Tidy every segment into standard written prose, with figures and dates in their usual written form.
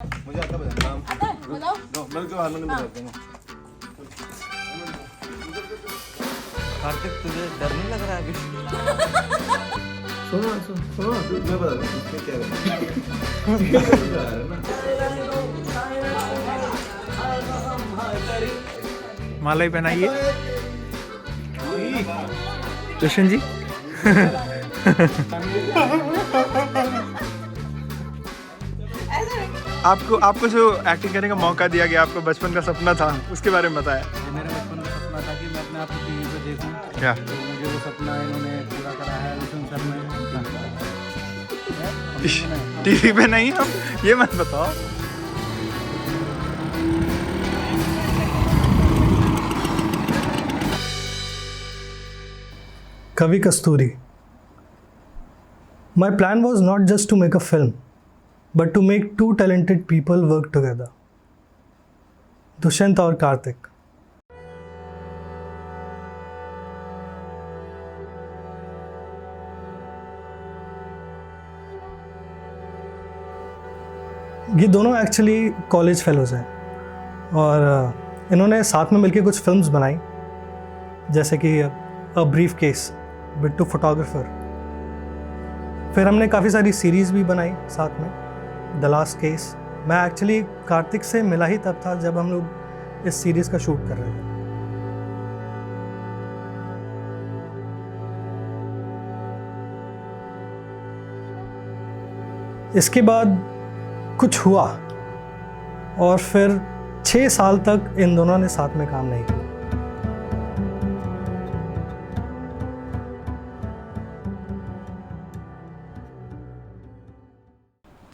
मुझे आता बजाना नाम आता है? बताओ। मेरे को हारमोनियम में बजाते हैं। कार्तिक तुझे डर नहीं लग रहा है अभी? सुनो मैं बता दूं इसमें क्या है। माला ही पहनाइए दुष्यंत जी। आपको जो एक्टिंग करने का मौका दिया गया, आपको बचपन का सपना था, उसके बारे में बताया। मेरा बचपन का सपना था कि मैं अपने आप को टीवी पे देखूं। क्या तो मुझे वो सपना इन्होंने पूरा करा है। उसमें सर में टीवी पे नहीं, हम ये मत बताओ। Kavi Kasturi. My plan was not just to make a film, but to make two talented people work together. Dushyant और कार्तिक. ये दोनों एक्चुअली कॉलेज फेलोज हैं और इन्होंने साथ में मिलकर कुछ फिल्म्स बनाई, जैसे कि a brief case, Bittu photographer. फिर हमने काफ़ी सारी सीरीज़ भी बनाई साथ में, द लास्ट केस। मैं एक्चुअली कार्तिक से मिला ही तब था जब हम लोग इस सीरीज़ का शूट कर रहे थे। इसके बाद कुछ हुआ और फिर 6 साल तक इन दोनों ने साथ में काम नहीं किया।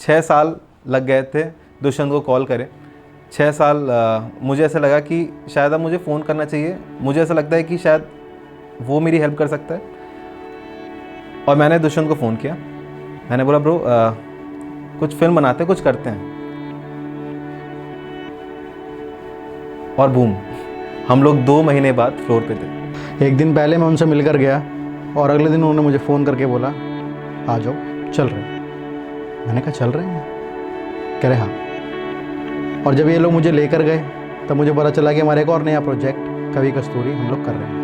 छः साल लग गए थे दुष्यंत को कॉल करें। 6 साल मुझे ऐसा लगा कि शायद अब मुझे फ़ोन करना चाहिए। मुझे ऐसा लगता है कि शायद वो मेरी हेल्प कर सकता है। और मैंने दुष्यंत को फ़ोन किया। मैंने बोला ब्रो कुछ फिल्म बनाते हैं, कुछ करते हैं। और बूम, हम लोग 2 महीने बाद फ्लोर पे थे। एक दिन पहले मैं उनसे मिलकर गया और अगले दिन उन्होंने मुझे फ़ोन करके बोला आ जाओ, चल रहे हैं। मैंने कहा चल रहे हैं? कह रहे हाँ। और जब ये लोग मुझे लेकर गए तब मुझे पता चला कि हमारा एक और नया प्रोजेक्ट कवि कस्तूरी हम लोग कर रहे हैं।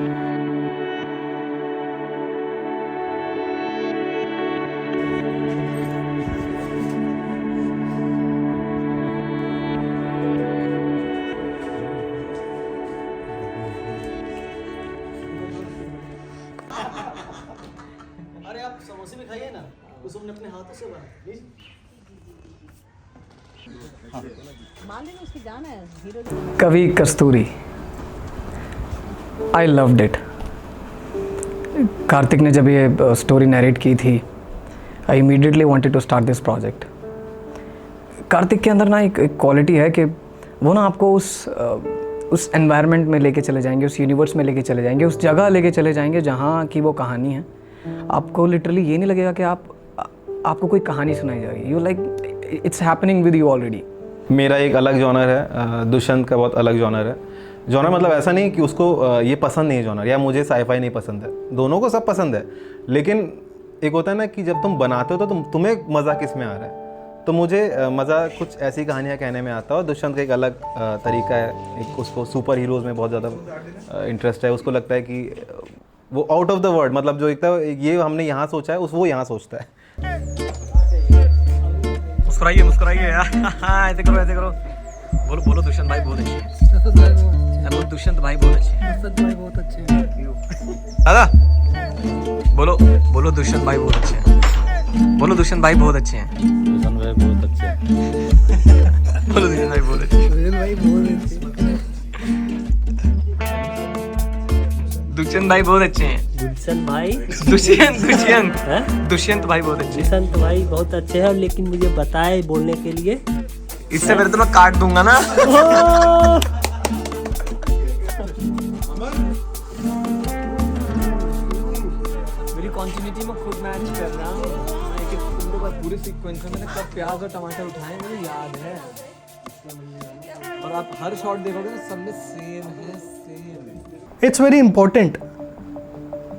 अरे आप समोसे भी खाइए ना, उसको हमने अपने हाथों से बनाया। मान लेना उसकी जान है hero. Kavi Kasturi, I loved it. Kartik ने जब ये स्टोरी नरेट की थी, I immediately wanted to start this project. Kartik के अंदर ना एक क्वालिटी है कि वो ना आपको उस एनवायरनमेंट में लेके चले जाएंगे, उस यूनिवर्स में लेके चले जाएंगे, उस जगह लेके चले जाएंगे जहाँ की वो कहानी है। आपको लिटरली ये नहीं लगेगा कि आपको कोई कहानी सुनाई जा रही है। You like it's happening with you already. मेरा एक अलग जॉनर है, दुष्यंत का बहुत अलग जॉनर है। जॉनर मतलब ऐसा नहीं कि उसको ये पसंद नहीं है जॉनर, या मुझे साईफाई नहीं पसंद है। दोनों को सब पसंद है, लेकिन एक होता है ना कि जब तुम बनाते हो तो तुम्हें मज़ा किस में आ रहा है। तो मुझे मज़ा कुछ ऐसी कहानियाँ कहने में आता है। और दुष्यंत का एक अलग तरीका है। एक उसको सुपर हीरोज़ में बहुत ज़्यादा इंटरेस्ट है। उसको लगता है कि वो आउट ऑफ द वर्ल्ड, मतलब जो एक ये हमने यहाँ सोचा है वो यहाँ सोचता है। मुस्कुराइए यार। ऐसे करो। बोलो दुष्यंत भाई बहुत अच्छे हैं। बोलो दुष्यंत भाई बहुत अच्छे हैं। दादा बोलो दुष्यंत भाई बहुत अच्छे हैं। बोलो दुष्यंत भाई बहुत अच्छे हैं। दुष्यंत भाई बहुत अच्छे हैं। बोलो दुष्यंत भाई बहुत अच्छे हैं। दुष्यंत भाई बहुत अच्छे हैं। दुष्यंत भाई दुष्यंत भाई बहुत अच्छे हैं। दुष्यंत भाई बहुत अच्छे हैं, लेकिन मुझे बताए बोलने के लिए। इससे पहले तो मैं काट दूंगा ना। मेरी कॉन्टिन्यूटी में खुद मैच कर रहा हूँ। तुम लोग पूरे सीक्वेंस में मैंने कब प्याज और टमाटर उठाए मुझे याद है। और आप हर शॉट देखोगे ना, सब में सेम है, सेम। इट्स वेरी इंपॉर्टेंट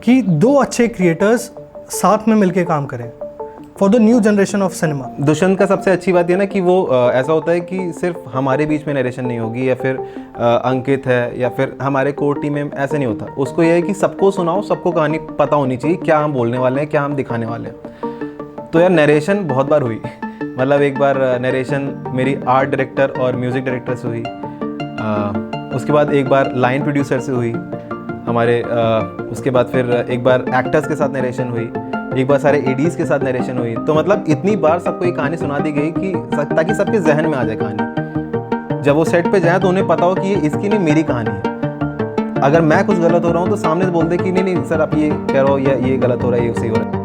कि 2 अच्छे क्रिएटर्स साथ में मिलके काम करें। For the new generation of cinema. Dushyant का सबसे अच्छी बात ये ना कि वो ऐसा होता है कि सिर्फ हमारे बीच में नरेशन नहीं होगी या फिर अंकित है या फिर हमारे कोर टीम में, ऐसे नहीं होता। उसको ये है कि सबको सुनाओ, सबको कहानी पता होनी चाहिए, क्या हम बोलने वाले हैं, क्या हम दिखाने वाले हैं। तो यार नरेशन बहुत बार हुई मतलब एक बार नरेशन मेरी आर्ट डायरेक्टर और म्यूज़िक डायरेक्टर से हुई, उसके बाद एक बार लाइन प्रोड्यूसर से हुई हमारे, उसके बाद फिर एक बार एक्टर्स के साथ नरेशन हुई, एक बार सारे एडीज़ के साथ नरेशन हुई। तो मतलब इतनी बार सबको ये कहानी सुना दी गई कि ताकि सबके जहन में आ जाए कहानी। जब वो सेट पे जाए तो उन्हें पता हो कि ये इसकी नहीं मेरी कहानी है। अगर मैं कुछ गलत हो रहा हूँ तो सामने से बोल दे कि नहीं नहीं सर आप ये कह रहे हो या ये गलत हो रहा है, ये सही हो रहा है।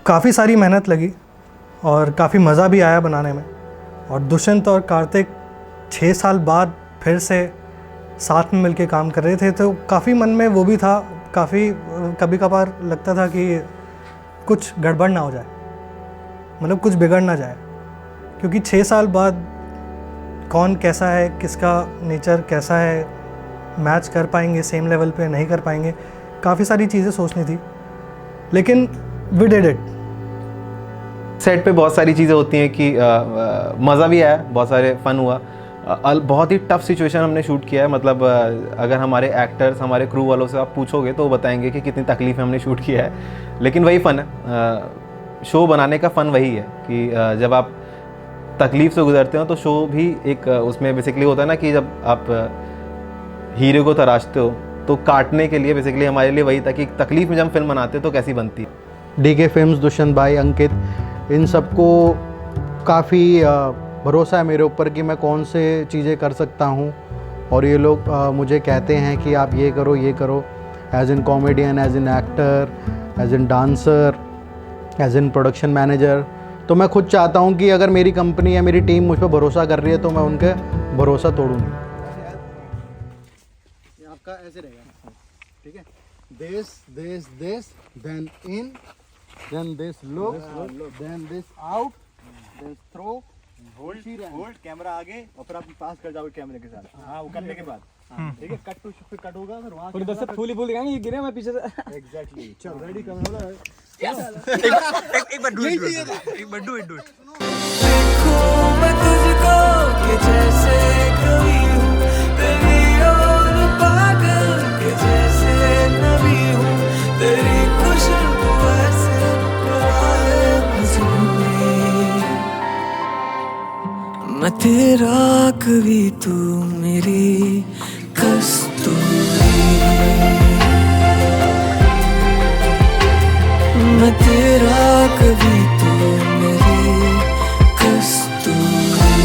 काफ़ी सारी मेहनत लगी और काफ़ी मज़ा भी आया बनाने में। और दुष्यंत और कार्तिक 6 साल बाद फिर से साथ में मिलके काम कर रहे थे, तो काफ़ी मन में वो भी था, काफ़ी कभी कभार लगता था कि कुछ गड़बड़ ना हो जाए, मतलब कुछ बिगड़ ना जाए, क्योंकि 6 साल बाद कौन कैसा है, किसका नेचर कैसा है, मैच कर पाएंगे सेम लेवल पे नहीं कर पाएंगे, काफ़ी सारी चीज़ें सोचनी थी, लेकिन वी डिड इट। सेट पे बहुत सारी चीज़ें होती हैं कि मज़ा भी आया, बहुत सारे फ़न हुआ, बहुत ही टफ सिचुएशन हमने शूट किया है। मतलब अगर हमारे एक्टर्स, हमारे क्रू वालों से आप पूछोगे तो वो बताएंगे कि कितनी तकलीफ़ हमने शूट किया है, लेकिन वही फ़न है। शो बनाने का फ़न वही है कि जब आप तकलीफ़ से गुजरते हो तो शो भी एक उसमें बेसिकली होता है ना कि जब आप हीरो को तराशते हो तो काटने के लिए बेसिकली हमारे लिए वही था कि तकलीफ़ में जब फिल्म बनाते तो कैसी बनती है। डीके फिल्म्स, दुष्यंत भाई, अंकित, इन सबको काफ़ी भरोसा है मेरे ऊपर कि मैं कौन से चीज़ें कर सकता हूँ। और ये लोग मुझे कहते हैं कि आप ये करो, as in comedian, as in actor, as in dancer, as in production manager. तो मैं खुद चाहता हूँ कि अगर मेरी कंपनी या मेरी टीम मुझ पर भरोसा कर रही है तो मैं उनके भरोसा तोड़ूँ नहीं। आपका ऐसे रहेगा, ठीक है? This this this, then in, then this look, then this out, then throw, hold camera आगे और फिर आप पास कर जाओगे कैमरे के साथ। हाँ, वो करने के बाद ठीक है, कट टू फिर कट होगा, फिर वहां और इधर से फूल दिखाएंगे, ये गिरे मैं पीछे से। एग्जैक्टली। चल रेडी, कैमरा एक बार डू इट, एक बार डू इट। मैं तुझको कि जैसे कोई हूँ, तेरी और पागल के जैसे नबी हूँ, तेरी खुशबू ऐसे कराए मुझे। मैं तेरा कभी, तू मेरी कस्तूरी, मैं तेरा कभी, तू मेरी कस्तूरी।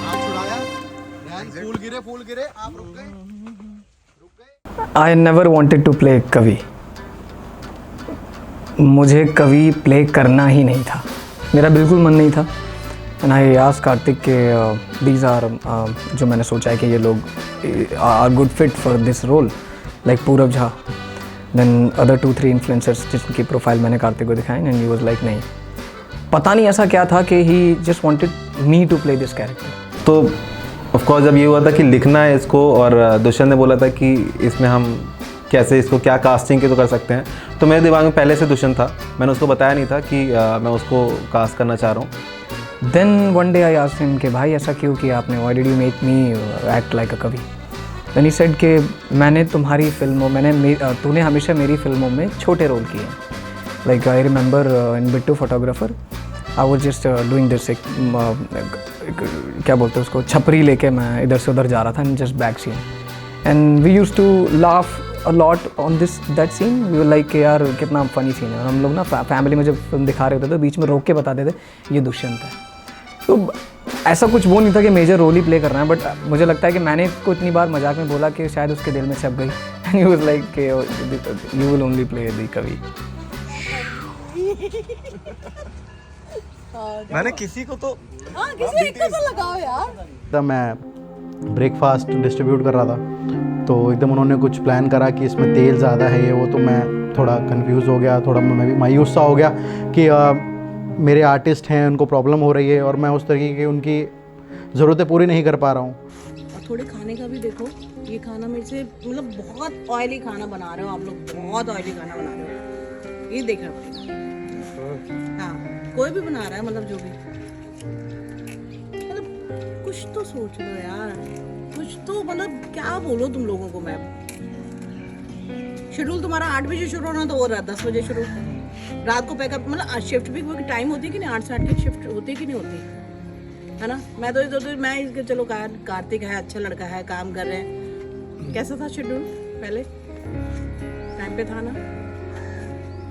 आप छुड़ाया, फूल गिरे, आप रुक गए। I never wanted to play Kavi. मुझे कवि प्ले करना ही नहीं था, मेरा बिल्कुल मन नहीं था। एंड आई आस्क्ड कार्तिक के दीज आर जो मैंने सोचा है कि ये लोग are good fit for this role, like Purab Jha, then other 2-3 influencers जिनकी प्रोफाइल मैंने कार्तिक को दिखाई, एंड ही वाज लाइक नहीं, पता नहीं ऐसा क्या था कि he just wanted me to play this character. तो ऑफ कोर्स जब ये हुआ था कि लिखना है इसको और दुष्यंत ने बोला था कि इसमें हम कैसे इसको क्या कास्टिंग के तो कर सकते हैं, तो मेरे दिमाग में पहले से दुष्यंत था। मैंने उसको बताया नहीं था कि मैं उसको कास्ट करना चाह रहा हूँ। Then one day I asked him कि भाई ऐसा क्यों किया आपने, why did you make me act like a कवि। देन ही सेड कि मैंने तुम्हारी फिल्मों तूने हमेशा मेरी फिल्मों में छोटे रोल किए। Like I remember in Bittu photographer I was just doing this, क्या बोलते हैं उसको, छपरी लेके मैं इधर से उधर जा रहा था in just back scene, and we used to laugh a lot on that scene. We were like यार कितना फनी सीन है। और हम लोग ना फैमिली में जब फिल्म दिखा रहे होते तो बीच में रोक के बताते थे ये दुष्यंत है। तो ऐसा कुछ वो नहीं था कि मेजर रोल ही प्ले कर रहा है, बट मुझे लगता है कि मैंने इसको इतनी बार मजाक में बोला कि शायद उसके दिल में छप गई, and he was like you will only play the कवि। मैंने किसी को तो किसी एक को तो लगाओ यार। तब मैं ब्रेकफास्ट डिस्ट्रीब्यूट कर रहा था, तो एकदम उन्होंने कुछ प्लान करा कि इसमें तेल ज़्यादा है ये वो, तो मैं थोड़ा कंफ्यूज हो गया, थोड़ा मैं भी मायूस सा हो गया कि मेरे आर्टिस्ट हैं, उनको प्रॉब्लम हो रही है और मैं उस तरीके की उनकी ज़रूरतें पूरी नहीं कर पा रहा हूँ। और थोड़े खाने का भी देखो, ये खाना मेरे से मतलब बहुत ऑयली खाना बना रहे हो आप लोग, बहुत ऑयली खाना बना रहे हो, ये देखना पड़ेगा। हाँ कोई भी बना रहा है, मतलब जो भी, मतलब कुछ तो सोच लो यार, कुछ तो, मतलब क्या बोलो तुम लोगों को मैं। शेड्यूल तुम्हारा 8 बजे शुरू होना तो हो रहा है 10 बजे शुरू, रात को पैकअप, मतलब शिफ्ट भी कोई टाइम होती है कि नहीं, 8 से 8 की शिफ्ट होती है कि नहीं होती है ना। मैं तो मैं इसके चलो कार्तिक है, अच्छा लड़का है, काम कर रहे हैं, कैसा था शेड्यूल पहले, टाइम पे था ना।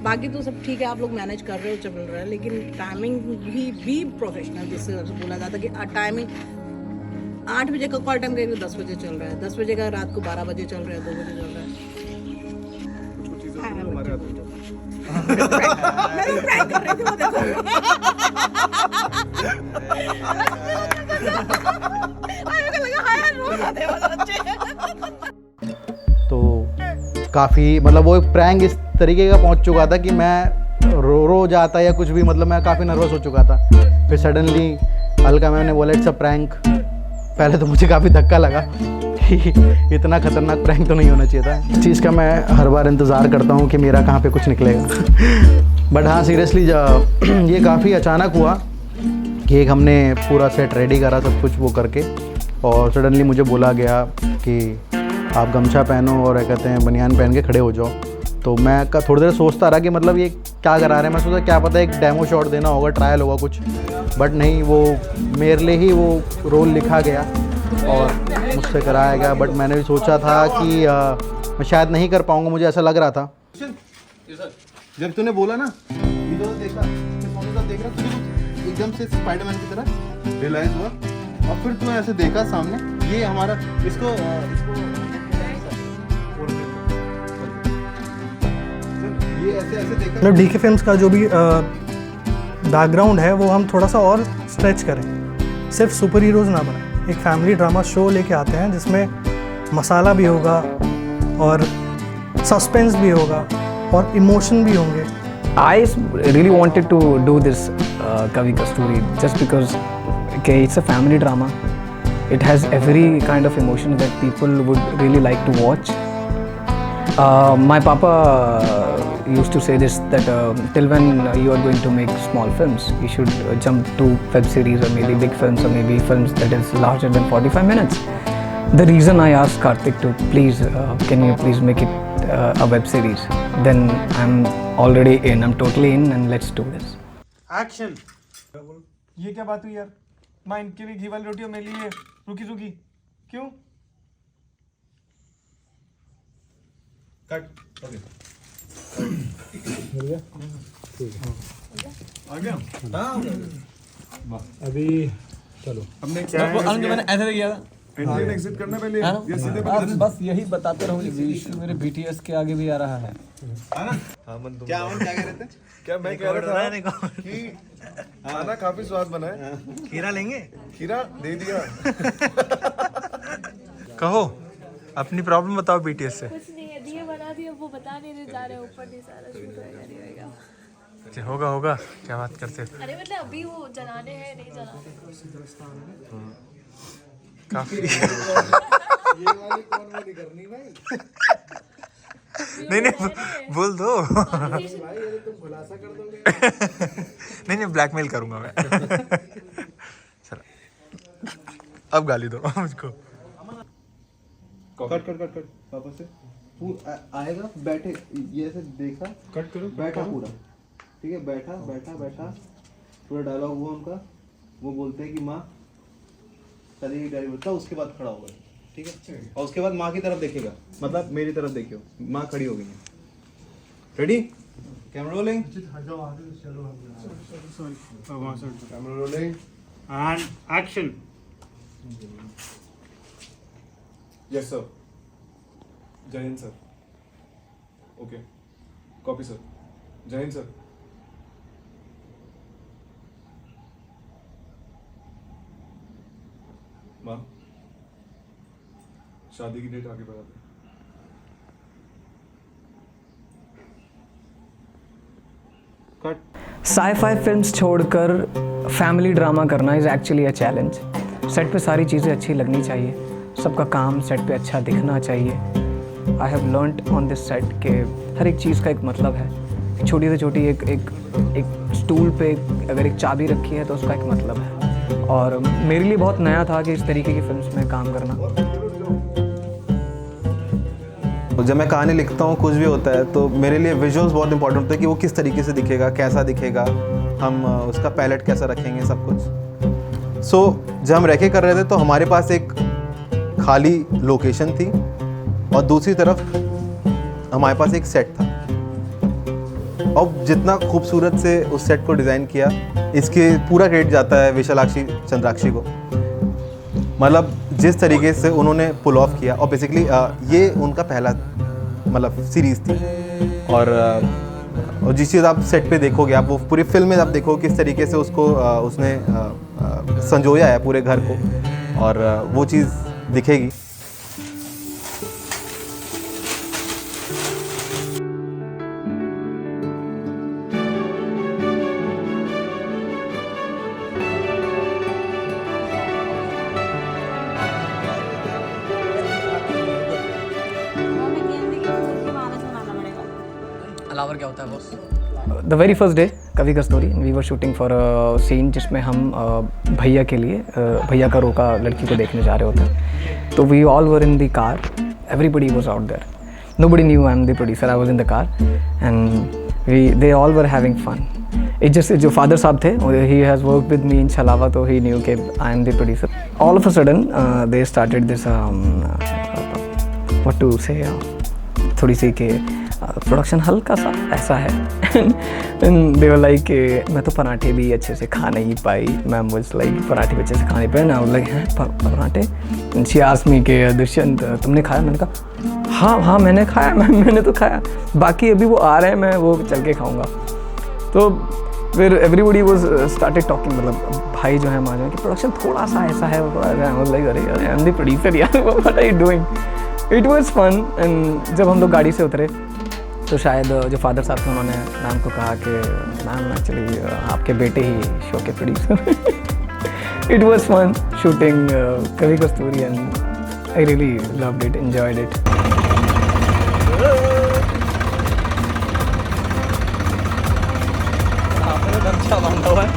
बाकी तो सब ठीक है, आप लोग मैनेज कर रहे हो, चल रहा है, लेकिन टाइमिंग भी प्रोफेशनल, जिससे बोला जाता है कि टाइमिंग 8 बजे का कॉल टाइम करेंगे 10 बजे चल रहा है, 10 बजे का रात को 12 बजे चल रहा है, 2 बजे चल रहा है। तो काफ़ी मतलब वो प्रैंक इस तरीके का पहुंच चुका था कि मैं रो जाता या कुछ भी, मतलब मैं काफ़ी नर्वस हो चुका था। फिर सडनली अलका मैम ने बोला इट्स अ प्रैंक। पहले तो मुझे काफ़ी धक्का लगा कि इतना खतरनाक प्रैंक तो नहीं होना चाहिए था। इस चीज़ का मैं हर बार इंतज़ार करता हूँ कि मेरा कहाँ पे कुछ निकलेगा। बट हाँ सीरियसली ये काफ़ी अचानक हुआ कि एक हमने पूरा सेट रेडी करा, सब कुछ वो करके, और सडनली मुझे बोला गया कि आप गमछा पहनो और क्या कहते हैं बनियान पहन के खड़े हो जाओ। तो मैं थोड़ी देर सोचता रहा कि मतलब ये क्या करा रहे हैं। मैं सोचा क्या पता एक डेमो शॉट देना होगा, ट्रायल होगा कुछ, बट नहीं, वो मेरे लिए ही वो रोल लिखा गया और मुझसे कराया गया। बट मैंने भी सोचा था कि मैं शायद नहीं कर पाऊँगा, मुझे ऐसा लग रहा था। जब तूने बोला ना, देखा देख रहा तुझे एकदम से स्पाइडरमैन की तरह रियलाइज हुआ, और फिर तूने ऐसे देखा सामने, ये हमारा इसको ये ऐसे देखा। मतलब डीके फिल्म्स का जो भी बैकग्राउंड है वो हम थोड़ा सा और स्ट्रेच करें, सिर्फ सुपर हीरोज़ ना बनाएं। एक फैमिली ड्रामा शो लेके आते हैं जिसमें मसाला भी होगा और सस्पेंस भी होगा और इमोशन भी होंगे। I really wanted to do this Kavi Kasturi just because it's a family drama. It has every kind of emotion that people would really like to watch. My papa used to say this, that till when you are going to make small films, you should jump to web series or maybe big films or maybe films that is larger than 45 minutes. The reason I asked Karthik to please, can you please make it a web series, then I'm already in, I'm totally in, and let's do this. Action. ये क्या बात हुई यार, माँ इनके लिए घी वाली रोटी और मेरे लिए रुकी रुकी क्यों? कट। ओके, आ गया। हाँ अभी चलो हमने क्या है, मैंने ऐसे किया था, एंट्री एग्जिट करना पहले या सीधे बस यही बताते रहो। इशू मेरे BTS के आगे भी आ रहा है। क्या कह रहे थे? क्या मैं कह रहा था कि खाना काफी स्वाद बना है। खीरा लेंगे? खीरा दे दिया। कहो अपनी प्रॉब्लम बताओ BTS से। कुछ नहीं है, दिए बना दिए, वो बता नहीं रहे, जा रहे ऊपर नहीं, सारा शूट होएगा नहीं होएगा। अच्छा होगा होगा, क्या बात करते हो? अरे मतलब अभी वो जलाने हैं, नहीं जलाने काफी ये वाली कौन वाली करनी भाई? नहीं बोल दो। भाई ये तुम खुलासा कर दोगे। नहीं ब्लैकमेल करूंगा मैं। अब गाली दो मुझको। कट कट कट कट वापस से आएगा, बैठे ये ऐसे देखा, कट करो, बैठा पूरा, ठीक है, बैठा बैठा बैठा, पूरा डायलॉग हुआ उनका, वो बोलते हैं कि माँ चलिए गाड़ी बोलता, उसके बाद खड़ा होगा, ठीक है, और उसके बाद माँ की तरफ देखेगा, मतलब मेरी तरफ देखियो, माँ खड़ी हो गई है। Ready, camera rolling, camera rolling and action. Yes sir, Jai Hind sir. Okay, copy sir. Jai Hind sir. माँ, शादी की डेट आगे बढ़ा दे। साई-फाई फिल्म्स छोड़कर फैमिली ड्रामा करना is actually a challenge. Set पे सारी चीज़ें अच्छी लगनी चाहिए, सबका काम सेट पे अच्छा दिखना चाहिए। I have learned on this set कि हर एक चीज़ का एक मतलब है। छोटी से छोटी एक स्टूल पे अगर एक चाबी रखी है तो उसका एक मतलब है, और मेरे लिए बहुत नया था कि इस तरीके की फिल्म्स में काम करना। जब मैं कहानी लिखता हूँ, कुछ भी होता है, तो मेरे लिए विजुअल्स बहुत इंपॉर्टेंट होते हैं कि वो किस तरीके से दिखेगा, कैसा दिखेगा, हम उसका पैलेट कैसा रखेंगे, सब कुछ। सो जब हम रैके कर रहे थे तो हमारे पास एक खाली लोकेशन थी और दूसरी तरफ हमारे पास एक सेट था, और जितना खूबसूरत से उस सेट को डिज़ाइन किया, इसके पूरा क्रेडिट जाता है विशालाक्षी चंद्राक्षी को। मतलब जिस तरीके से उन्होंने पुल ऑफ किया, और बेसिकली ये उनका पहला मतलब सीरीज़ थी, और जिस चीज़ आप सेट पे देखोगे, आप वो पूरी फिल्म में आप देखो किस तरीके से उसको उसने संजोया है पूरे घर को, और वो चीज़ दिखेगी। अलावर क्या होता है boss? The very first day Kabhi Kasturi, we were shooting for a scene जिसमें हम भैया के लिए भैया का रोका लड़की को देखने जा रहे होते हैं। तो we all were in the car, everybody was out there, nobody knew I am the producer, I was in the car and they all were having fun. It just जो फादर साहब थे, he has work with me in Chhalawa, तो he knew के I am the producer. All of a sudden they started this what to say, थोड़ी सी के production हल्का सा ऐसा है। दे वर लाइक मैं तो पराठे भी अच्छे से खा नहीं पाई, मैम वाज लाइक पराठे भी अच्छे से खा नहीं पाए ना, लाइक हैं पराठे। शी आस्क्ड मी कि दुष्यंत तुमने खाया? मैंने कहा हाँ मैंने खाया, मैंने तो खाया, बाकी अभी वो आ रहे हैं, मैं वो चल के खाऊंगा। तो फिर एवरीबडी वाज स्टार्टेड टॉकिंग, मतलब भाई जो है हमारे कि प्रोडक्शन थोड़ा सा ऐसा है, थोड़ा सा लाइक अरे आई एम द प्रोड्यूसर यार, what are you doing. It was fun. And जब हम लोग गाड़ी से उतरे तो शायद जो फादर साहब थे उन्होंने मैम को कहा कि मैम एक्चुअली आपके बेटे ही शो के producer. It was fun shooting Kabhi Kasturi and I really loved it, enjoyed it. अच्छा बांधा हुआ है।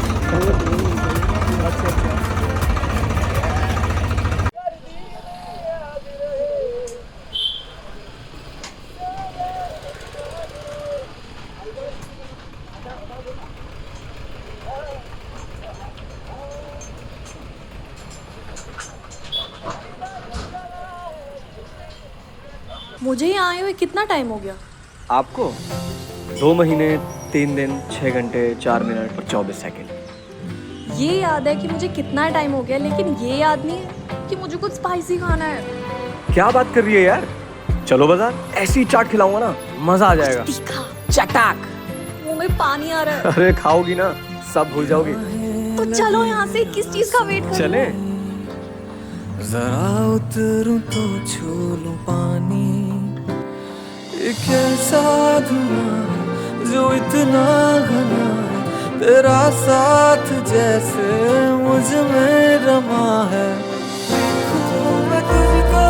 मुझे यहाँ आए हुए कितना टाइम हो गया? आपको 2 महीने 3 दिन 6 घंटे 4 मिनट और 24 सेकंड। ये याद है कि मुझे कितना टाइम हो गया, लेकिन ये याद नहीं है कि मुझे कुछ स्पाइसी खाना है। क्या बात कर रही है यार, चलो बाजार, ऐसी चाट खिलाऊंगा ना, मजा आ जाएगा। तीखा चटाक, मुंह में पानी आ रहा है। अरे खाओगी ना सब भूल जाओगी। तो चलो यहाँ से, किस चीज का वेट कर रहे हो? चले जरा उतरूं तो छू लूं पानी, एक ऐसा धुआं जो इतना घना है, तेरा साथ जैसे मुझ में रमा है। देखूं मैं तुझको